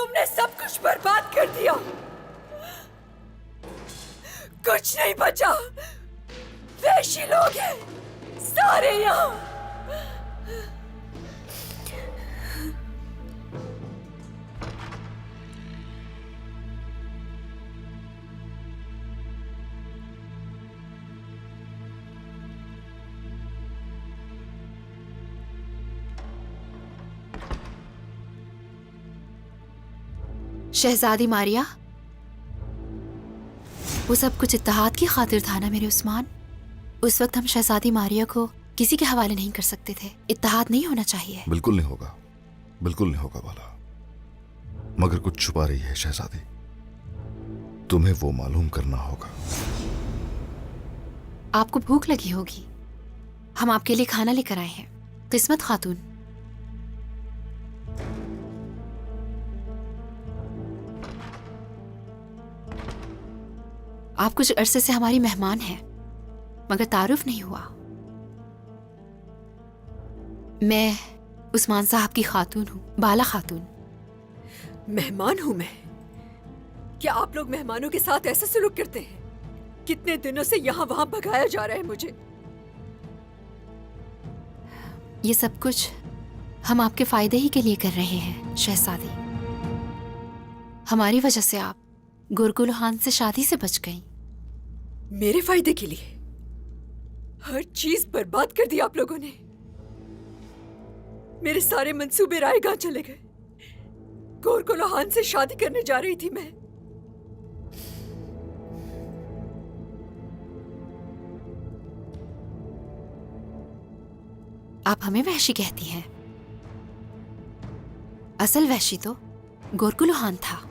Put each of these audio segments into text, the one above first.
तुमने सब कुछ बर्बाद कर दिया। कुछ नहीं बचा। वैशी लोग हैं सारे यहाँ। शहजादी मारिया, वो सब कुछ इत्तेहाद की खातिर था ना मेरे उस्मान। उस वक्त हम शहजादी मारिया को किसी के हवाले नहीं कर सकते थे। इत्तेहाद नहीं होना चाहिए। बिल्कुल नहीं होगा, बिल्कुल नहीं होगा वाला। मगर कुछ छुपा रही है शहजादी, तुम्हें वो मालूम करना होगा। आपको भूख लगी होगी, हम आपके लिए खाना लेकर आए हैं। किस्मत खातून। आप कुछ अरसे से हमारी मेहमान हैं, मगर तारुफ नहीं हुआ। मैं उस्मान साहब की खातून हूँ, बाला खातून। मेहमान हूं मैं? क्या आप लोग मेहमानों के साथ ऐसा सलूक करते हैं? कितने दिनों से यहाँ वहां भगाया जा रहा है मुझे। ये सब कुछ हम आपके फायदे ही के लिए कर रहे हैं शहजादी। हमारी वजह से आप गुरगुलहान से शादी से बच गईं। मेरे फायदे के लिए हर चीज बर्बाद कर दी आप लोगों ने। मेरे सारे मंसूबे रायगाह चले गए। गुरगुलहान से शादी करने जा रही थी मैं। आप हमें वहशी कहती हैं, असल वहशी तो गुरगुलहान था।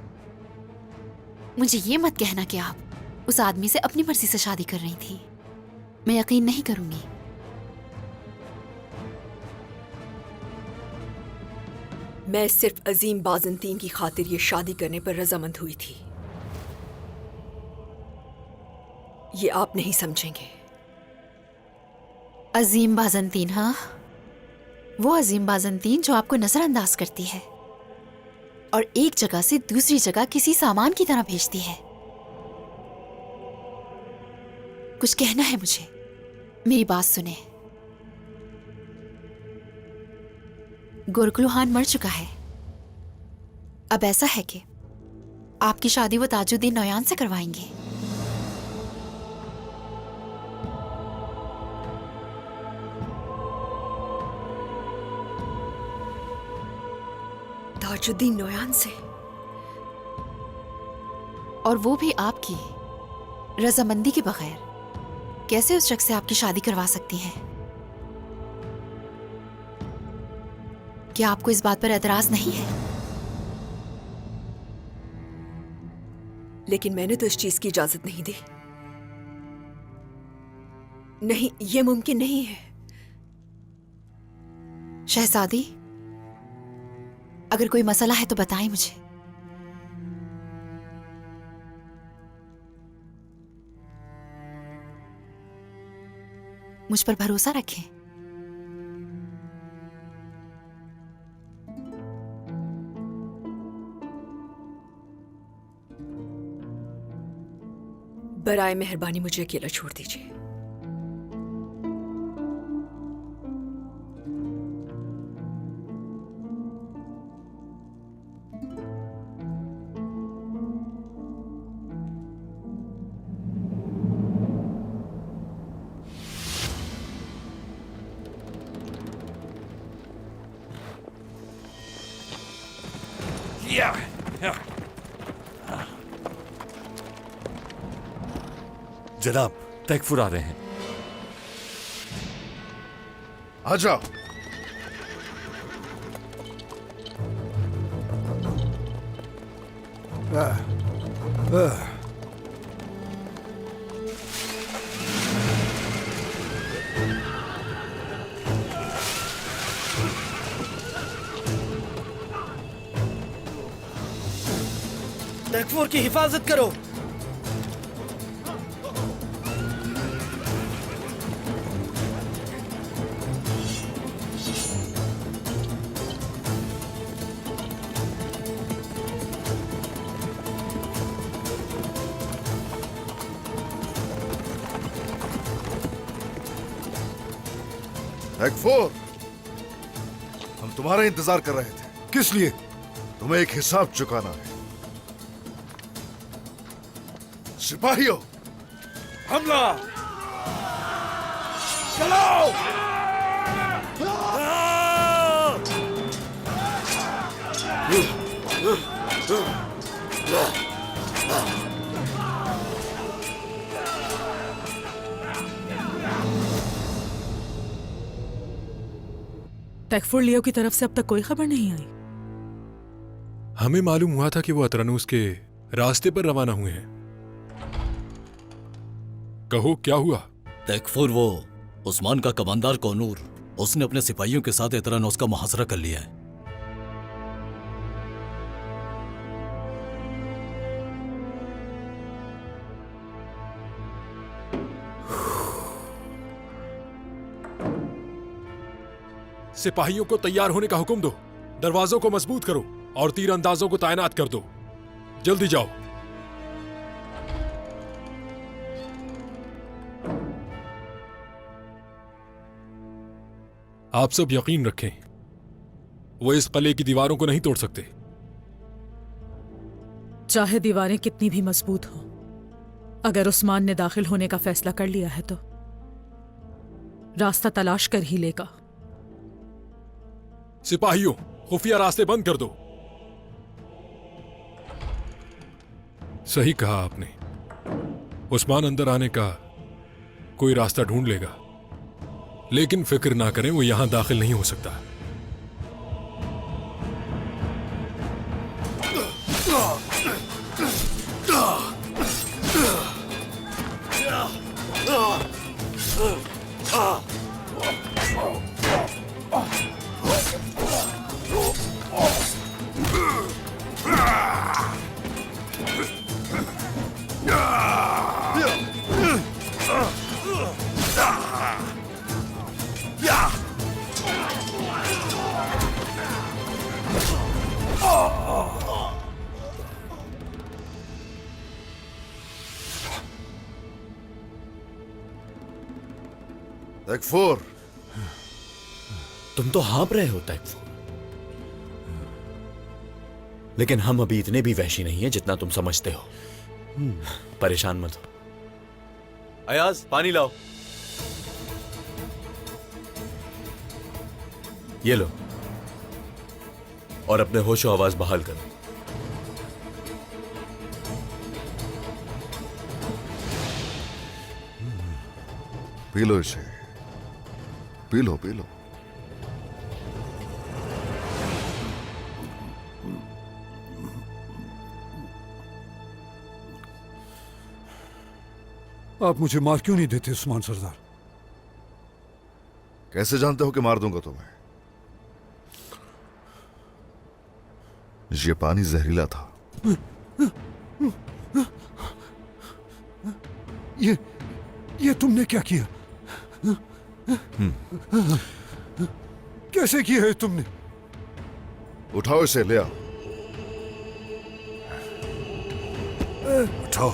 मुझे ये मत कहना कि आप उस आदमी से अपनी मर्जी से शादी कर रही थी। मैं यकीन नहीं करूंगी। मैं सिर्फ अजीम बाज़ंतीन की खातिर ये शादी करने पर रजामंद हुई थी। ये आप नहीं समझेंगे। अजीम बाज़ंतीन? हाँ, वो अजीम बाज़ंतीन जो आपको नजरअंदाज करती है और एक जगह से दूसरी जगह किसी सामान की तरह भेजती है। कुछ कहना है मुझे, मेरी बात सुने। गुरगुलहान मर चुका है। अब ऐसा है कि आपकी शादी वो ताजुद्दीन नौयान से करवाएंगे। ताजुद्दीन नौयान से? और वो भी आपकी रजामंदी के बगैर। कैसे उस शख्स से आपकी शादी करवा सकती हैं? क्या आपको इस बात पर एतराज नहीं है? लेकिन मैंने तो इस चीज की इजाजत नहीं दी। नहीं, ये मुमकिन नहीं है। शहजादी, अगर कोई मसला है तो बताएं मुझे। मुझ पर भरोसा रखें। बराए मेहरबानी मुझे अकेला छोड़ दीजिए। जनाब, तैकफुर आ रहे हैं। आ जाओ। तैकफुर की हिफाजत करो। टैग-4, हम तुम्हारा इंतजार कर रहे थे। किस लिए? तुम्हें एक हिसाब चुकाना है। सिपाहियों, हमला! चलो! टैग-4 लियो की तरफ से अब तक कोई खबर नहीं आई। हमें मालूम हुआ था कि वो अतरानुस के रास्ते पर रवाना हुए हैं। कहो क्या हुआ? टैग-4 वो उस्मान का कमांडर कोनूर, उसने अपने सिपाहियों के साथ एतरानोस का मुहासरा कर लिया है। सिपाहियों को तैयार होने का हुक्म दो, दरवाजों को मजबूत करो और तीरंदाजों को तैनात कर दो। जल्दी जाओ। आप सब यकीन रखें, वो इस किले की दीवारों को नहीं तोड़ सकते। चाहे दीवारें कितनी भी मजबूत हो, अगर उस्मान ने दाखिल होने का फैसला कर लिया है तो रास्ता तलाश कर ही लेगा। सिपाहियों, खुफिया रास्ते बंद कर दो। सही कहा आपने, उस्मान अंदर आने का कोई रास्ता ढूंढ लेगा, लेकिन फिक्र ना करें, वो यहां दाखिल नहीं हो सकता। टैग-4, तुम तो हाँप रहे हो टैग-4, लेकिन हम अभी इतने भी वहशी नहीं है जितना तुम समझते हो। परेशान मत हो। अयाज, पानी लाओ। ये लो, और अपने होशो आवाज बहाल करो। पी लो इसे, पी लो, पी लो। आप मुझे मार क्यों नहीं देते उस्मान सरदार? कैसे जानते हो कि मार दूंगा तुम्हें? ये पानी जहरीला था। ये तुमने क्या किया? कैसे किया है तुमने? उठाओ इसे, ले आओ। उठाओ।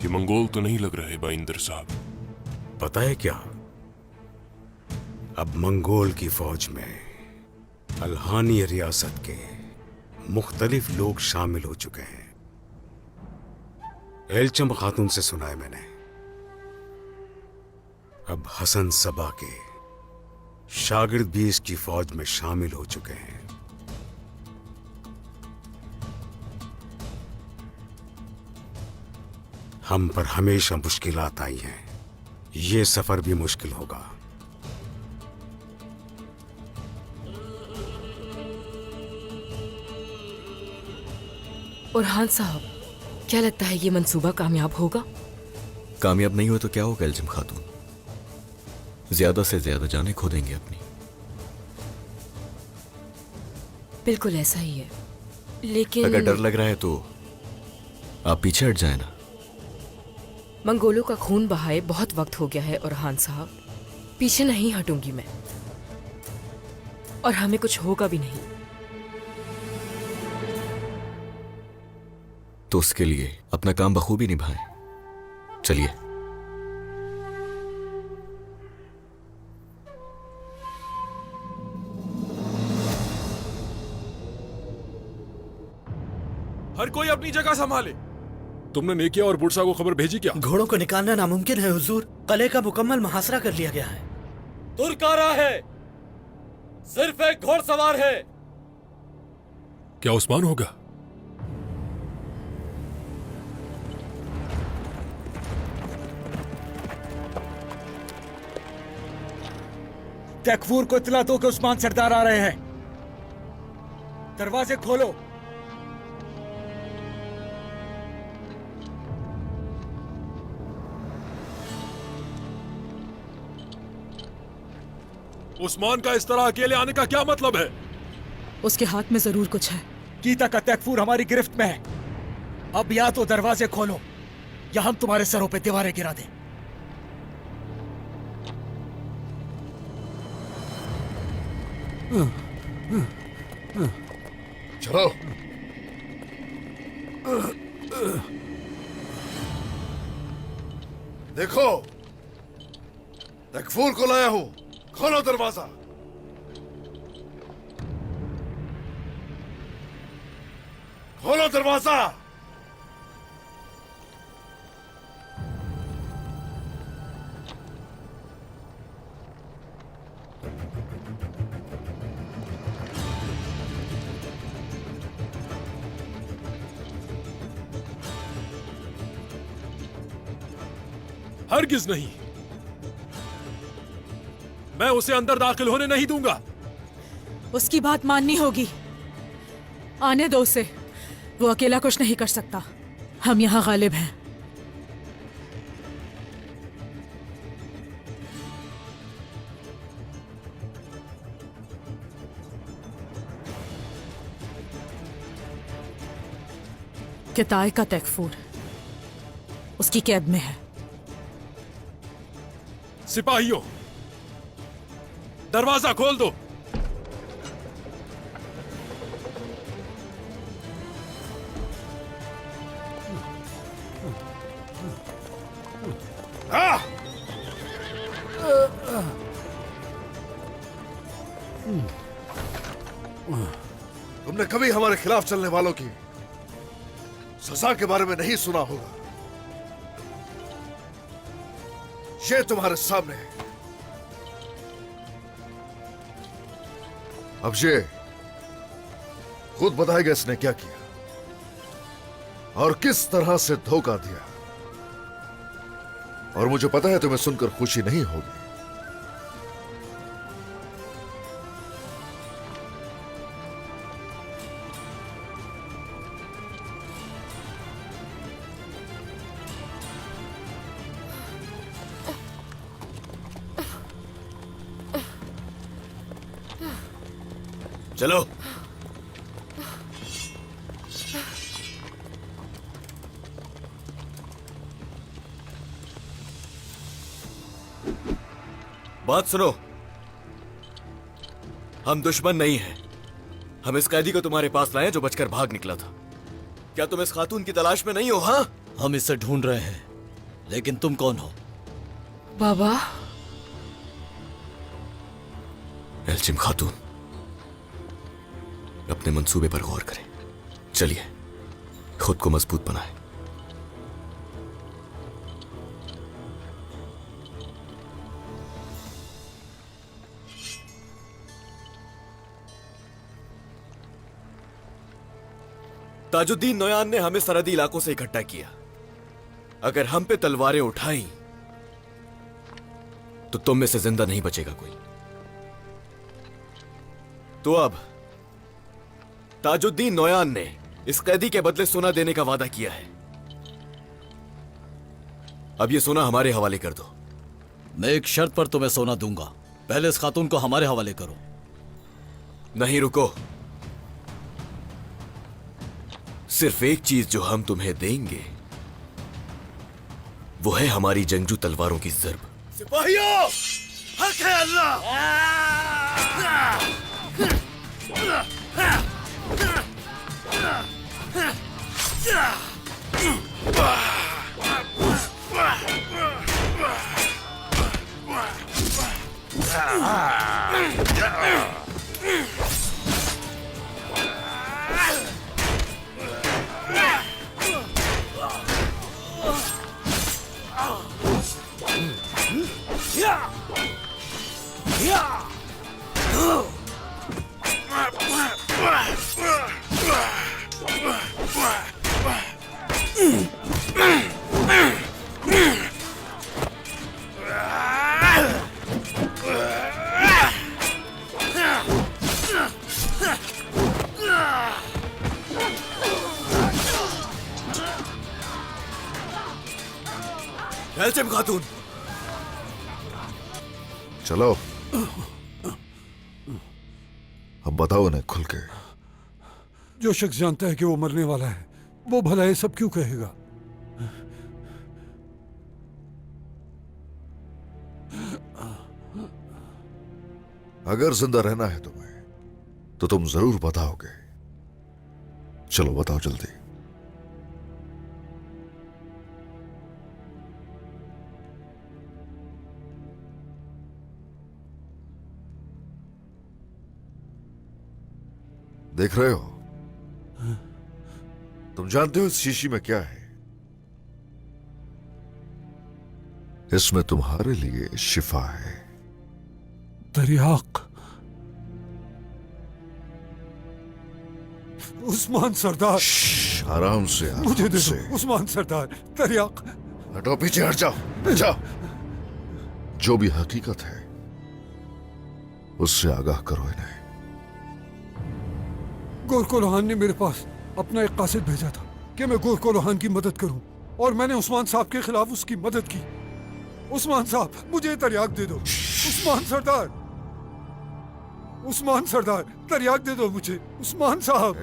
ये मंगोल तो नहीं लग रहे बाइंदर साहब। पता है क्या, अब मंगोल की फौज में अल्हानी रियासत के मुख्तलिफ लोग शामिल हो चुके हैं। एलचम खातून से सुना है मैंने, अब हसन सबा के शागिर्द भी इसकी फौज में शामिल हो चुके हैं। हम पर हमेशा मुश्किलात आई हैं, ये सफर भी मुश्किल होगा। बुरहान साहब, क्या लगता है ये मंसूबा कामयाब होगा? कामयाब नहीं हुआ तो क्या होगा एल्जिम खातून? ज्यादा से ज्यादा जानें खो देंगे अपनी। बिल्कुल ऐसा ही है, लेकिन अगर डर लग रहा है तो आप पीछे हट जाए ना। मंगोलों का खून बहाए बहुत वक्त हो गया है उरहान साहब, पीछे नहीं हटूंगी मैं, और हमें कुछ होगा भी नहीं। तो उसके लिए अपना काम बखूबी निभाएं। चलिए। हर कोई अपनी जगह संभाले। तुमने नेकिया और बुरसा को खबर भेजी क्या? घोड़ों को निकालना नामुमकिन है हुजूर। कले का मुकम्मल मुहासरा कर लिया गया है। तुर्कारा है, सिर्फ एक घोड़सवार है। क्या उस्मान होगा? तैकफूर को इतला दो कि उस्मान सरदार आ रहे हैं। दरवाजे खोलो। उस्मान का इस तरह अकेले आने का क्या मतलब है? उसके हाथ में जरूर कुछ है। गीता का तैकफूर हमारी गिरफ्त में है। अब या तो दरवाजे खोलो या हम तुम्हारे सरों पे दीवारें गिरा दें। चलो। देखो, तकफूर को लाया हूं। खोलो दरवाजा। खोलो दरवाजा। हरगिज नहीं, मैं उसे अंदर दाखिल होने नहीं दूंगा। उसकी बात माननी होगी। आने दो उसे, वो अकेला कुछ नहीं कर सकता। हम यहाँ गालिब हैं। किताए का तैकफूर उसकी कैद में है। सिपाहियों, दरवाजा खोल दो। तुमने कभी हमारे खिलाफ चलने वालों की सजा के बारे में नहीं सुना होगा। ये तुम्हारे सामने है। अब ये खुद बताएगा इसने क्या किया और किस तरह से धोखा दिया। और मुझे पता है तुम्हें सुनकर खुशी नहीं होगी। चलो। बात सुनो, हम दुश्मन नहीं हैं। हम इस कैदी को तुम्हारे पास लाए जो बचकर भाग निकला था। क्या तुम इस खातून की तलाश में नहीं हो? हाँ, हम इसे ढूंढ रहे हैं, लेकिन तुम कौन हो? बाबा। एल्चिम खातून, अपने मंसूबे पर गौर करें। चलिए, खुद को मजबूत बनाएं। ताजुद्दीन नोयान ने हमें सरहदी इलाकों से इकट्ठा किया। अगर हम पे तलवारें उठाई तो तुम में से जिंदा नहीं बचेगा कोई। तो अब ताजुद्दीन नोयान ने इस कैदी के बदले सोना देने का वादा किया है। अब ये सोना हमारे हवाले कर दो। मैं एक शर्त पर तुम्हें सोना दूंगा। पहले इस खातून को हमारे हवाले करो। नहीं, रुको। सिर्फ एक चीज जो हम तुम्हें देंगे वो है हमारी जंगजू तलवारों की ज़र्ब। सिपाहियों, हक है अल्लाह। एल्चम खातून, चलो अब बताओ उन्हें खुल के। जो शख्स जानता है कि वो मरने वाला है, वो भला ये सब क्यों कहेगा? अगर जिंदा रहना है तुम्हें तो तुम जरूर बताओगे। चलो बताओ जल्दी। देख रहे हो? तुम जानते हो इस शीशी में क्या है? इसमें तुम्हारे लिए शिफा है। दरियाक। उस्मान सरदार। आराम से, मुझे दे दो उस्मान सरदार। दरियाक। हटो, पीछे हट जाओ, जाओ। जो भी हकीकत है उससे आगाह करो इन्हें। गोरको लोहान ने मेरे पास अपना एक कासिद भेजा था कि मैं गोरको लोहान की मदद करूं, और मैंने उस्मान साहब के खिलाफ उसकी मदद की। उस्मान साहब, मुझे तरियाक दे दो। उस्मान सरदार, उस्मान सरदार, तरियाक दे दो मुझे। उस्मान साहब।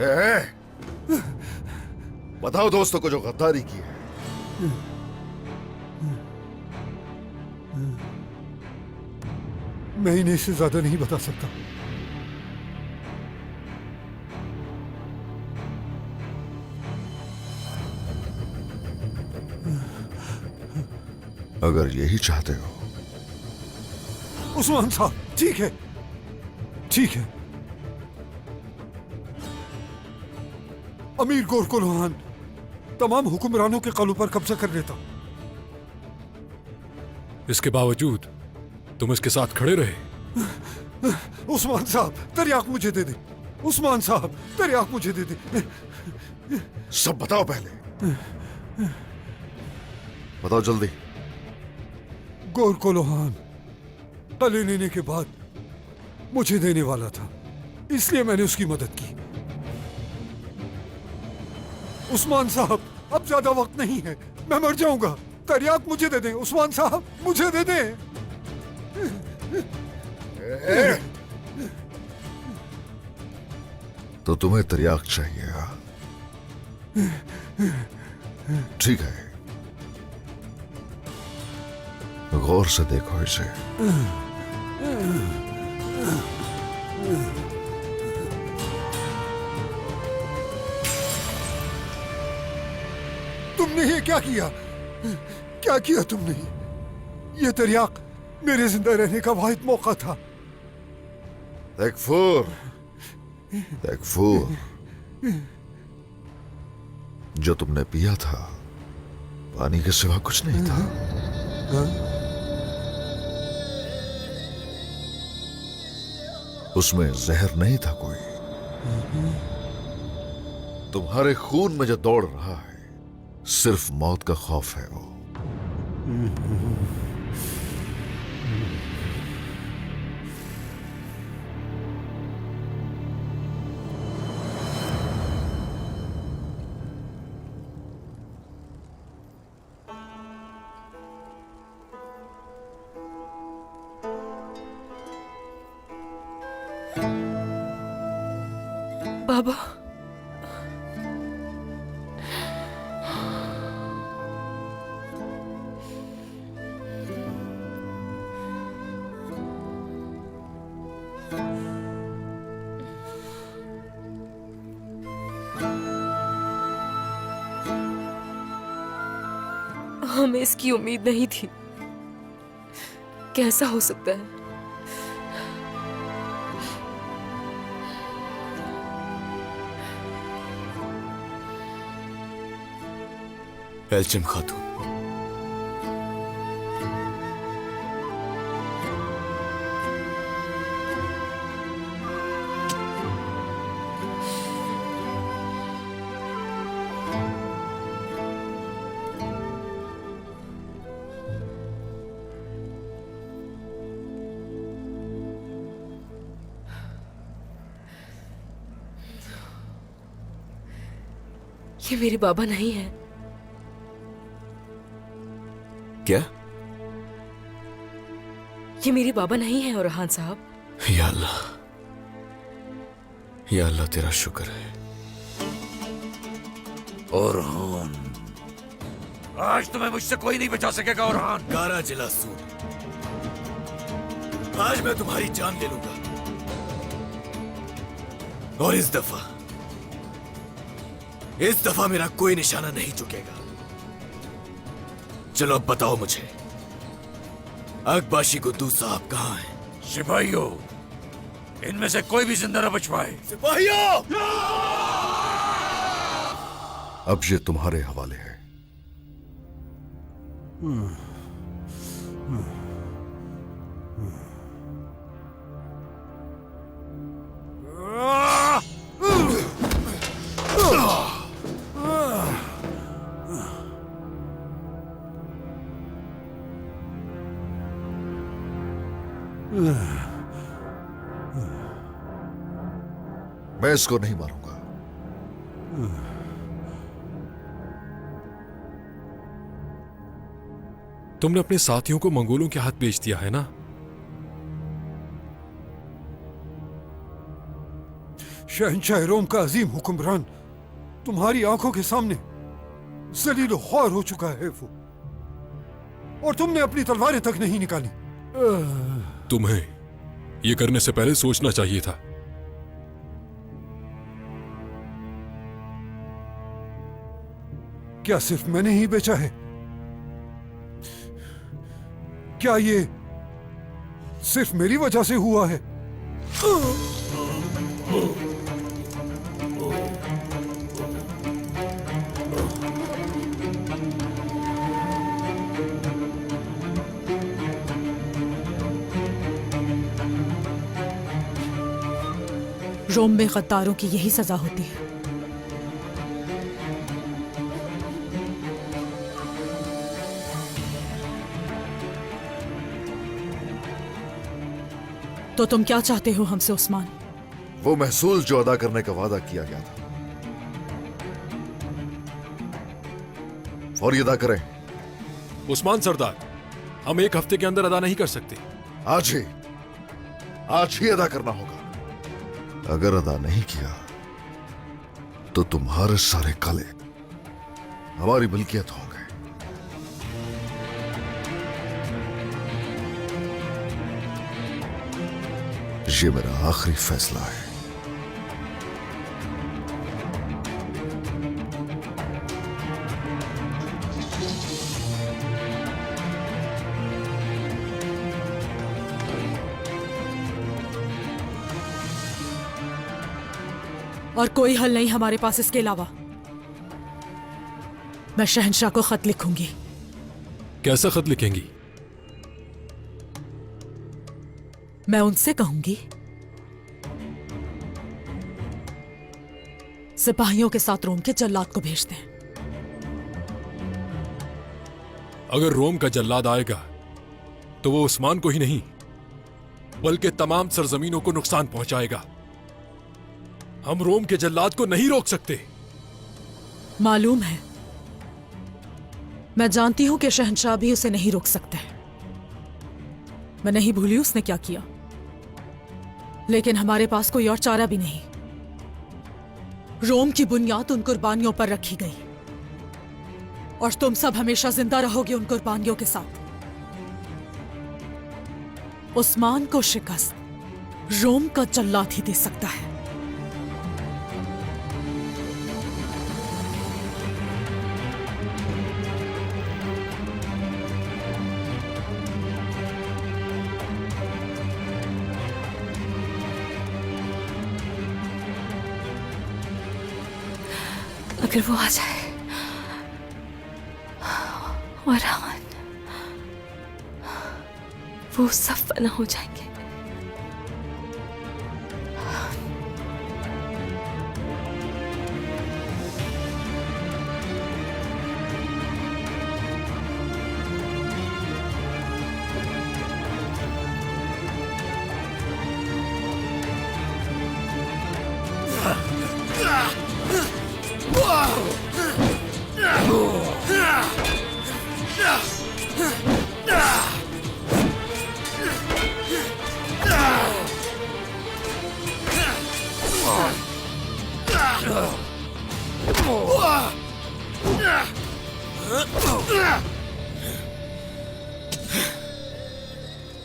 बताओ दोस्तों को जो गद्दारी की है। मैं इन्हें इससे ज्यादा नहीं बता सकता। अगर यही चाहते हो। उस्मान साहब, ठीक है, ठीक है। अमीर गोरको लोहान तमाम हुक्मरानों के कलू पर कब्जा कर लेता। इसके बावजूद तुम इसके साथ खड़े रहे। उस्मान साहब, तरियाक मुझे दे दे। उस्मान साहब, तरियाक मुझे दे दे। सब बताओ पहले, बताओ जल्दी। गोरको लोहान कले लेने के बाद मुझे देने वाला था, इसलिए मैंने उसकी मदद की। उस्मान साहब, अब ज्यादा वक्त नहीं है, मैं मर जाऊंगा। तरियाक मुझे दे दें। उस्मान साहब, मुझे दे दें। तो तुम्हें तरियाक चाहिए, हाँ? ठीक है, गौर से देखो इसे। तुमने ये क्या किया? क्या किया तुमने? ये तरियाक मेरे जिंदा रहने का वाहिद मौका था। तकफूर, तकफूर, जो तुमने पिया था पानी के सिवा कुछ नहीं था। उसमें जहर नहीं था कोई। तुम्हारे खून में जो दौड़ रहा है सिर्फ मौत का खौफ है वो। बाबा, हमें इसकी उम्मीद नहीं थी। कैसा हो सकता है? एल्चिम खातून, ये मेरे बाबा नहीं है। क्या? ये मेरे बाबा नहीं है औरहान साहब। या अल्लाह, या अल्लाह तेरा शुक्र है। ओरहान, आज तुम्हें मुझसे कोई नहीं बचा सकेगा ओरहान। गारा जिला सूर, आज मैं तुम्हारी जान ले लूंगा और इस दफा मेरा कोई निशाना नहीं चुकेगा। चलो अब बताओ मुझे, अकबाशी गुद्दू साहब कहाँ हैं? सिपाहियों, इनमें से कोई भी जिंदा न बच पाए। सिपाहियों! अब ये तुम्हारे हवाले है। मैं इसको नहीं मारूंगा। तुमने अपने साथियों को मंगोलों के हाथ बेच दिया है ना? शहंशाह रोम का अजीम हुक्मरान तुम्हारी आंखों के सामने जलील ख्वार हो चुका है वो, और तुमने अपनी तलवारें तक नहीं निकाली। तुम्हें यह करने से पहले सोचना चाहिए था। क्या सिर्फ मैंने ही बेचा है? क्या ये सिर्फ मेरी वजह से हुआ है? रोम में गद्दारों की यही सजा होती है। तो तुम क्या चाहते हो हमसे उस्मान? वो महसूल जो अदा करने का वादा किया गया था, फौरी अदा करें। उस्मान सरदार, हम एक हफ्ते के अंदर अदा नहीं कर सकते। आज ही अदा करना होगा। अगर अदा नहीं किया तो तुम्हारे सारे काले हमारी मिल्कियत होंगे। ये मेरा आखिरी फैसला है। और कोई हल नहीं हमारे पास इसके अलावा। मैं शहंशाह को खत लिखूंगी। कैसा खत लिखेंगी? मैं उनसे कहूंगी सिपाहियों के साथ रोम के जल्लाद को भेज दें। अगर रोम का जल्लाद आएगा तो वो उस्मान को ही नहीं बल्कि तमाम सरजमीनों को नुकसान पहुंचाएगा। हम रोम के जल्लाद को नहीं रोक सकते। मालूम है, मैं जानती हूं कि शहंशाह भी उसे नहीं रोक सकते। मैं नहीं भूली उसने क्या किया, लेकिन हमारे पास कोई और चारा भी नहीं। रोम की बुनियाद उन कुर्बानियों पर रखी गई और तुम सब हमेशा जिंदा रहोगे उन कुर्बानियों के साथ। उस्मान को शिकस्त रोम का जल्लाद ही दे सकता है। अगर वो आ जाए और हान, वो सब फना हो जाएंगे।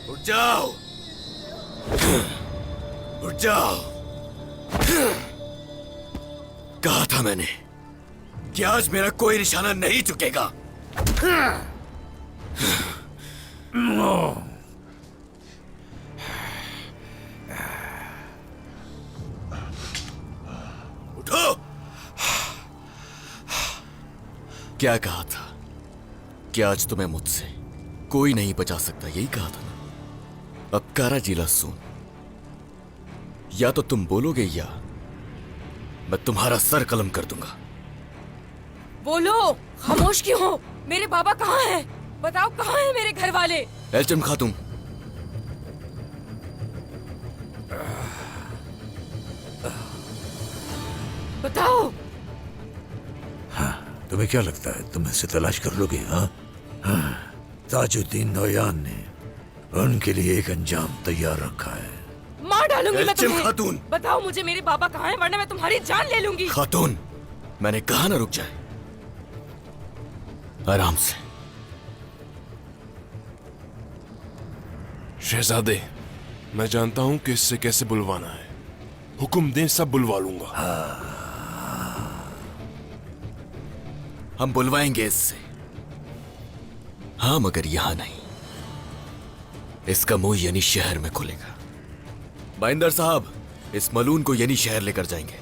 उठ जाओ, उठ जाओ। कहा था मैंने कि आज मेरा कोई निशाना नहीं चुकेगा। उठो। क्या कहा था कि आज तुम्हें मुझसे कोई नहीं बचा सकता, यही कहा था ना। अब कारा जिला सुन, या तो तुम बोलोगे या मैं तुम्हारा सर कलम कर दूंगा। बोलो, खामोश क्यों हो? मेरे बाबा कहाँ हैं? बताओ, कहाँ हैं मेरे घर वाले? एल्चम खातून, बताओ। तुम्हें क्या लगता है तुम इससे तलाश कर लोगे? हाँ, ताजुद्दीन नौयान ने उनके लिए एक अंजाम तैयार रखा है। मार डालूंगी मैं एल्चम तुम्हें। खातून, बताओ मुझे मेरे बाबा कहाँ हैं, वरना मैं तुम्हारी जान ले लूंगी। खातून, मैंने कहा ना रुक जाए। आराम से। शहजादे, मैं जानता हूं कि इससे कैसे बुलवाना है। हुक्म दें, सब बुलवा लूंगा। हम बुलवाएंगे इससे, हाँ, मगर यहां नहीं। इसका मुंह यानी शहर में खुलेगा। बाइंदर साहब, इस मलून को यानी शहर लेकर जाएंगे,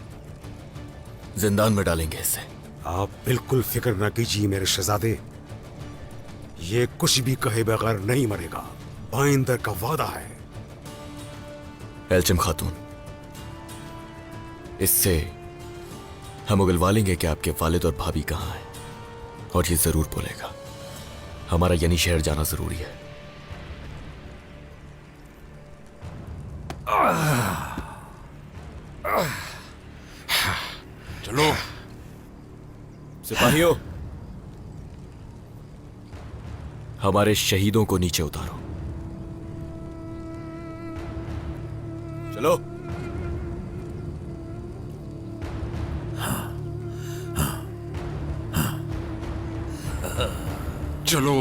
जिंदान में डालेंगे इसे। आप बिल्कुल फिक्र न कीजिए मेरे शहजादे, ये कुछ भी कहे बगैर नहीं मरेगा। बाइंदर का वादा है। एल्चम खातून, इससे हम उगलवा लेंगे कि आपके वालिद और भाभी कहाँ हैं, और ये जरूर बोलेगा हमारा यानी शहर जाना जरूरी है। चलो सिपाहियों, हमारे शहीदों को नीचे उतारो। चलो। चलो।